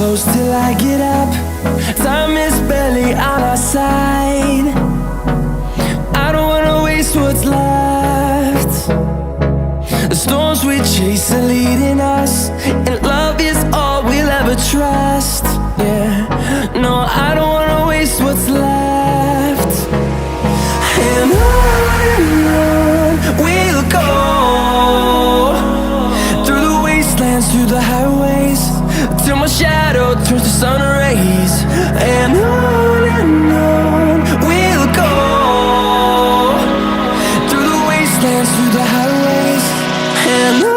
close till I get up. Time is barely on our side. I don't wanna waste what's left. The storms we chase are leading us, and love is all we'll ever trust. Yeah, no, I don't wanna waste what's left. And on we'll go, through the wastelands, through the highways, till my shadow turns to sun rays. And on we'll go, through the wastelands, through the highways, and on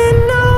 we'll go.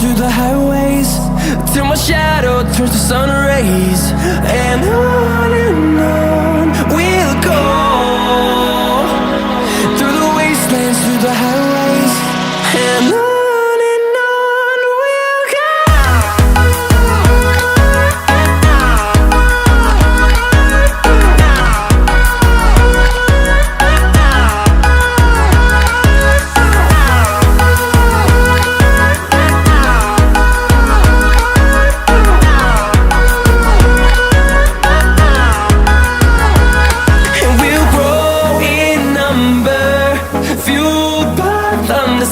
Through the highways, till my shadow turns to sun rays. And on we'll go, through the wastelands, through the highways, and on we'll go.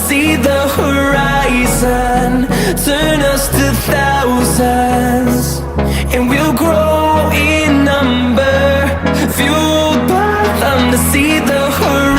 See the horizon turn us to thousands, and we'll grow in number, fueled by them to see the horizon.